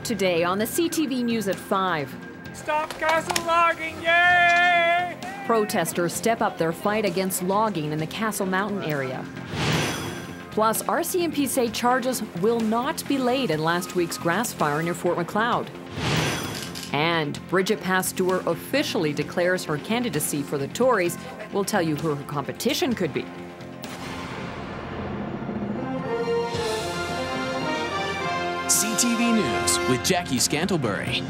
today on the CTV News at 5. Stop castle logging, yay! Protesters step up their fight against logging in the Castle Mountain area. Plus, RCMP say charges will not be laid in last week's grass fire near Fort Macleod. And Bridget Pasteur officially declares her candidacy for the Tories. We'll tell you who her competition could be. CTV News with Jackie Scantlebury.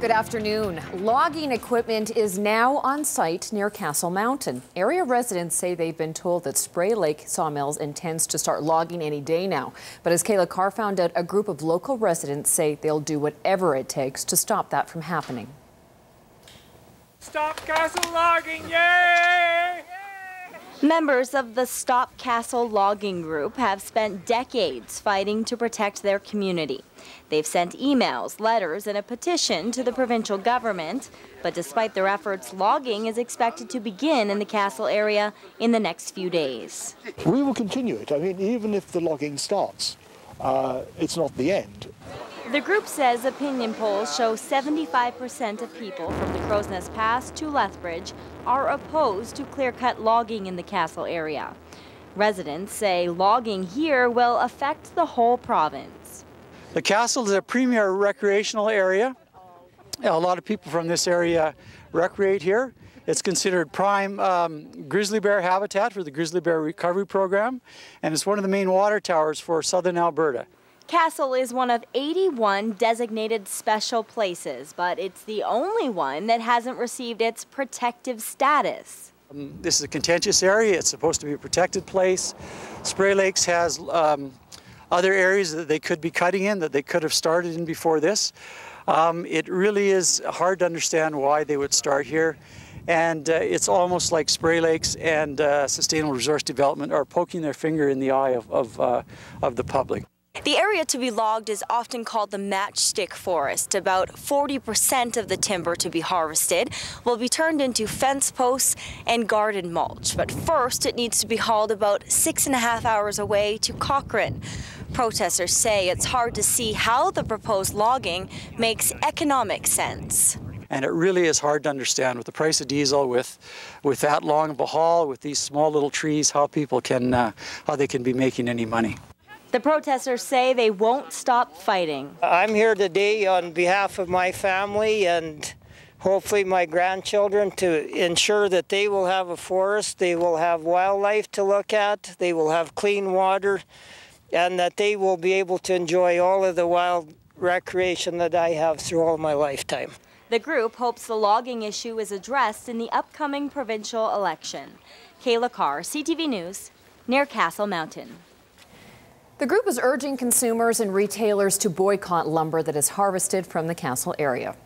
Good afternoon. Logging equipment is now on site near Castle Mountain. Area residents say they've been told that Spray Lake Sawmills intends to start logging any day now. But as Kayla Carr found out, a group of local residents say they'll do whatever it takes to stop that from happening. Stop castle logging, yay! Members of the Stop Castle Logging Group have spent decades fighting to protect their community. They've sent emails, letters, and a petition to the provincial government. But despite their efforts, logging is expected to begin in the Castle area in the next few days. We will continue it. I mean, even if the logging starts, it's not the end. The group says opinion polls show 75% of people from the Crow's Nest Pass to Lethbridge are opposed to clear-cut logging in the Castle area. Residents say logging here will affect the whole province. The Castle is a premier recreational area. A lot of people from this area recreate here. It's considered prime grizzly bear habitat for the grizzly bear recovery program, and it's one of the main water towers for southern Alberta. Castle is one of 81 designated special places, but it's the only one that hasn't received its protective status. This is a contentious area. It's supposed to be a protected place. Spray Lakes has other areas that they could be cutting in, that they could have started in before this. It really is hard to understand why they would start here. And it's almost like Spray Lakes and Sustainable Resource Development are poking their finger in the eye of the public. The area to be logged is often called the matchstick forest. About 40% of the timber to be harvested will be turned into fence posts and garden mulch. But first, it needs to be hauled about 6.5 hours away to Cochrane. Protesters say it's hard to see how the proposed logging makes economic sense. And it really is hard to understand with the price of diesel, with that long of a haul, with these small little trees, how people can, how they can be making any money. The protesters say they won't stop fighting. I'm here today on behalf of my family and hopefully my grandchildren to ensure that they will have a forest, they will have wildlife to look at, they will have clean water, and that they will be able to enjoy all of the wild recreation that I have through all my lifetime. The group hopes the logging issue is addressed in the upcoming provincial election. Kayla Carr, CTV News, near Castle Mountain. The group is urging consumers and retailers to boycott lumber that is harvested from the Castle area.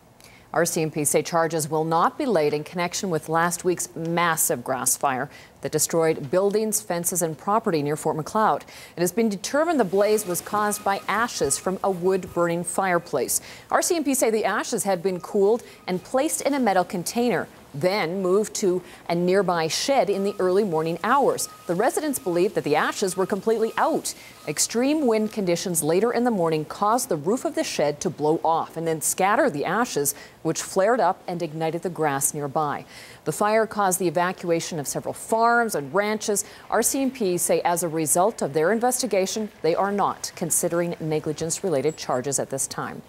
RCMP say charges will not be laid in connection with last week's massive grass fire that destroyed buildings, fences, and property near Fort Macleod. It has been determined the blaze was caused by ashes from a wood-burning fireplace. RCMP say the ashes had been cooled and placed in a metal container, then moved to a nearby shed in the early morning hours. The residents believe that the ashes were completely out. Extreme wind conditions later in the morning caused the roof of the shed to blow off and then scatter the ashes, which flared up and ignited the grass nearby. The fire caused the evacuation of several farms and ranches. RCMP say as a result of their investigation, they are not considering negligence-related charges at this time.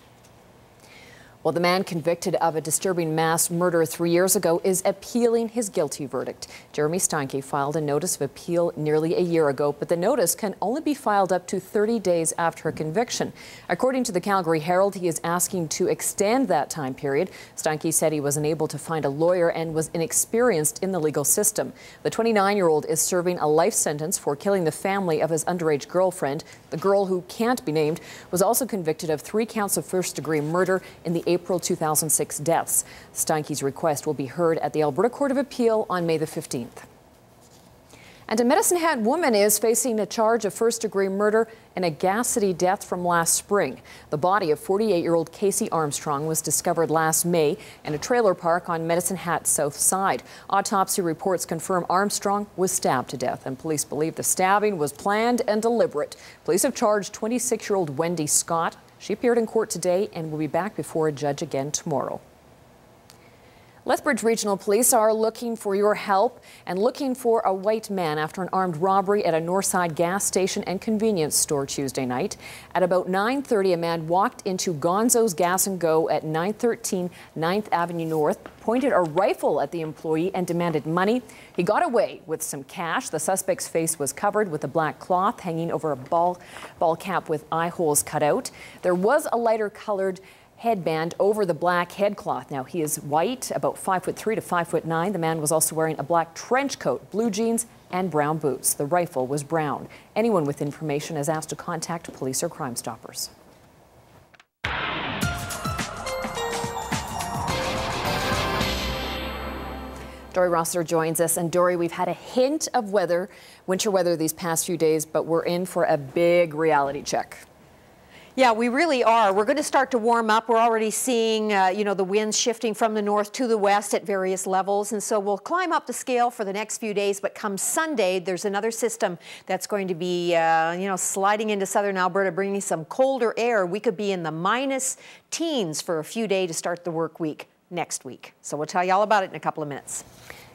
Well, the man convicted of a disturbing mass murder 3 years ago is appealing his guilty verdict. Jeremy Steinke filed a notice of appeal nearly a year ago, but the notice can only be filed up to 30 days after a conviction. According to the Calgary Herald, he is asking to extend that time period. Steinke said he was unable to find a lawyer and was inexperienced in the legal system. The 29-year-old is serving a life sentence for killing the family of his underage girlfriend. The girl, who can't be named, was also convicted of 3 counts of first-degree murder in the April 2006 deaths. Steinke's request will be heard at the Alberta Court of Appeal on May the 15th. And a Medicine Hat woman is facing a charge of first-degree murder in a Gas City death from last spring. The body of 48-year-old Casey Armstrong was discovered last May in a trailer park on Medicine Hat's south side. Autopsy reports confirm Armstrong was stabbed to death, and police believe the stabbing was planned and deliberate. Police have charged 26-year-old Wendy Scott. She appeared in court today and will be back before a judge again tomorrow. Lethbridge Regional Police are looking for your help and looking for a white man after an armed robbery at a Northside gas station and convenience store Tuesday night. At about 9:30, a man walked into Gonzo's Gas & Go at 913 9th Avenue North, pointed a rifle at the employee and demanded money. He got away with some cash. The suspect's face was covered with a black cloth hanging over a ball cap with eye holes cut out. There was a lighter colored headband over the black headcloth. Now, he is white, about 5'3" to 5'9". The man was also wearing a black trench coat, blue jeans, and brown boots. The rifle was brown. Anyone with information is asked to contact police or Crime Stoppers. Dory Rossler joins us. And Dory, we've had a hint of winter weather these past few days, but we're in for a big reality check. Yeah, we really are. We're going to start to warm up. We're already seeing, the winds shifting from the north to the west at various levels. And so we'll climb up the scale for the next few days. But come Sunday, there's another system that's going to be, sliding into southern Alberta, bringing some colder air. We could be in the minus teens for a few days to start the work week next week. So we'll tell you all about it in a couple of minutes.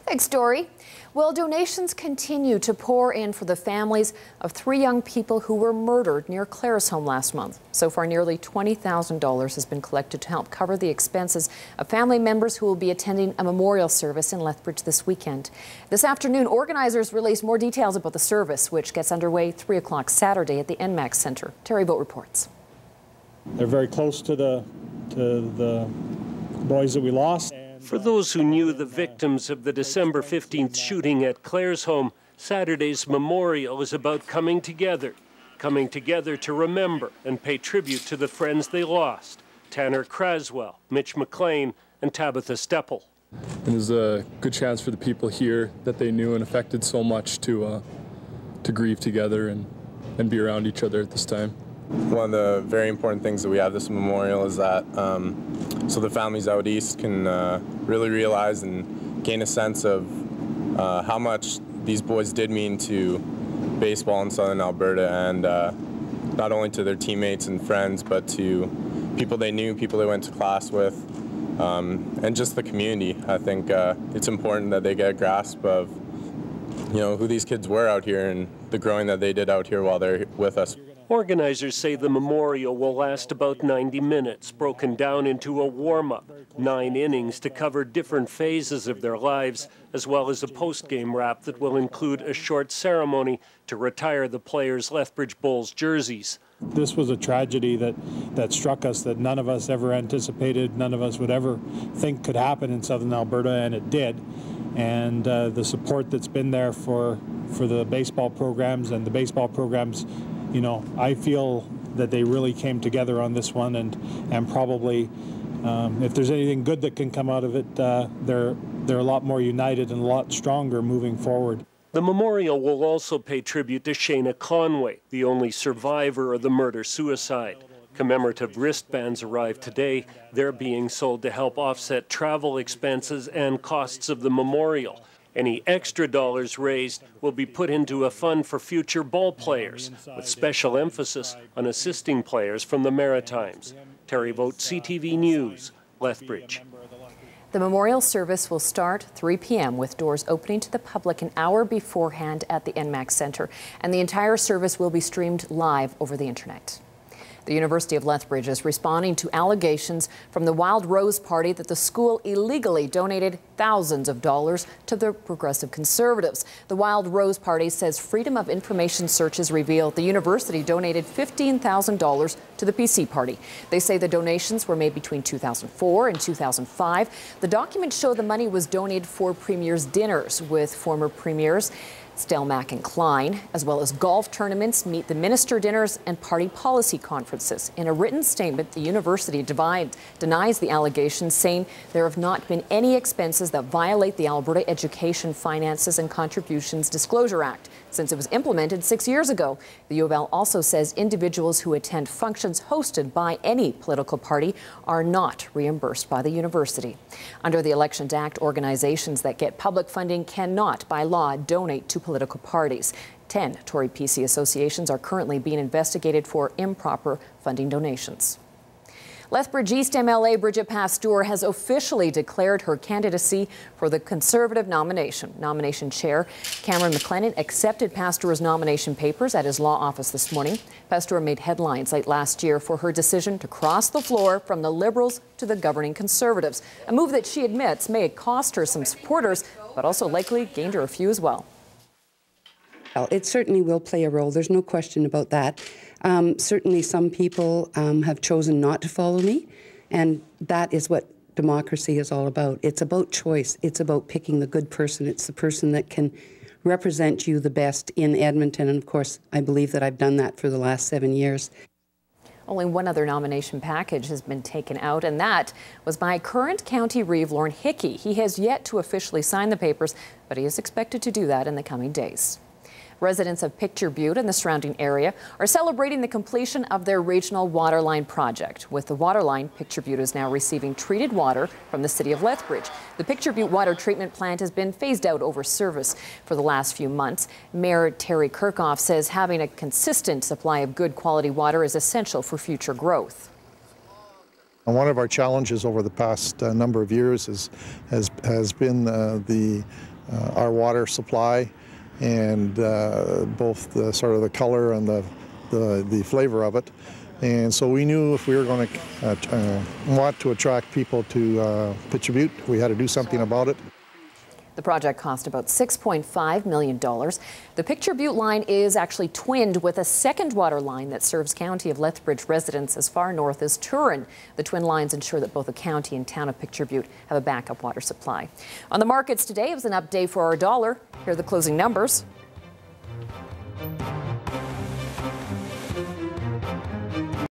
Thanks, Dory. Well, donations continue to pour in for the families of 3 young people who were murdered near Claresholm last month. So far, nearly $20,000 has been collected to help cover the expenses of family members who will be attending a memorial service in Lethbridge this weekend. This afternoon, organizers released more details about the service, which gets underway 3 o'clock Saturday at the NMAX Centre. Terry Boat reports. They're very close to the boys that we lost. For those who knew the victims of the December 15th shooting at Claresholm, Saturday's memorial is about coming together to remember and pay tribute to the friends they lost, Tanner Craswell, Mitch McLean, and Tabitha Steppel. It was a good chance for the people here that they knew and affected so much to grieve together and be around each other at this time. One of the very important things that we have this memorial is that so the families out east can really realize and gain a sense of how much these boys did mean to baseball in southern Alberta, and not only to their teammates and friends, but to people they knew, people they went to class with, and just the community. I think it's important that they get a grasp of who these kids were out here and the growing that they did out here while they're with us. Organizers say the memorial will last about 90 minutes, broken down into a warm-up, 9 innings to cover different phases of their lives, as well as a post-game wrap that will include a short ceremony to retire the players' Lethbridge Bulls jerseys. This was a tragedy that struck us that none of us ever anticipated, none of us would ever think could happen in southern Alberta, and it did. And the support that's been there for the baseball programs and the baseball programs, I feel that they really came together on this one, and probably if there's anything good that can come out of it, they're a lot more united and a lot stronger moving forward. The memorial will also pay tribute to Shayna Conway, the only survivor of the murder-suicide. Commemorative wristbands arrived today. They're being sold to help offset travel expenses and costs of the memorial. Any extra dollars raised will be put into a fund for future ball players, with special emphasis on assisting players from the Maritimes. Terry Vogt, CTV News, Lethbridge. The memorial service will start 3 p.m. with doors opening to the public an hour beforehand at the NMAX Centre, and the entire service will be streamed live over the internet. The University of Lethbridge is responding to allegations from the Wild Rose Party that the school illegally donated thousands of dollars to the Progressive Conservatives. The Wild Rose Party says Freedom of Information searches reveal the university donated $15,000 to the PC Party. They say the donations were made between 2004 and 2005. The documents show the money was donated for premiers' dinners with former premiers Stelmach and Klein, as well as golf tournaments, meet the minister dinners, and party policy conferences. In a written statement, the university denies the allegations, saying there have not been any expenses that violate the Alberta Education Finances and Contributions Disclosure Act since it was implemented 6 years ago. The U of L also says individuals who attend functions hosted by any political party are not reimbursed by the university. Under the Elections Act, organizations that get public funding cannot, by law, donate to political parties. 10 Tory PC associations are currently being investigated for improper funding donations. Lethbridge East MLA Bridget Pasteur has officially declared her candidacy for the Conservative nomination. Nomination chair Cameron McLennan accepted Pasteur's nomination papers at his law office this morning. Pasteur made headlines late last year for her decision to cross the floor from the Liberals to the governing Conservatives, a move that she admits may have cost her some supporters, but also likely gained her a few as well. It certainly will play a role. There's no question about that. Certainly some people have chosen not to follow me, and that is what democracy is all about. It's about choice. It's about picking the good person. It's the person that can represent you the best in Edmonton, and of course, I believe that I've done that for the last 7 years. Only one other nomination package has been taken out, and that was by current County Reeve Lorne Hickey. He has yet to officially sign the papers, but he is expected to do that in the coming days. Residents of Picture Butte and the surrounding area are celebrating the completion of their regional waterline project. With the waterline, Picture Butte is now receiving treated water from the city of Lethbridge. The Picture Butte water treatment plant has been phased out over service for the last few months. Mayor Terry Kirchhoff says having a consistent supply of good quality water is essential for future growth. One of our challenges over the past number of years has been our water supply, and both the sort of the color and the flavor of it. And so we knew if we were going to want to attract people to Picture Butte, we had to do something about it. The project cost about $6.5 million. The Picture Butte line is actually twinned with a second water line that serves County of Lethbridge residents as far north as Turin. The twin lines ensure that both the county and town of Picture Butte have a backup water supply. On the markets today, it was an up day for our dollar. Here are the closing numbers.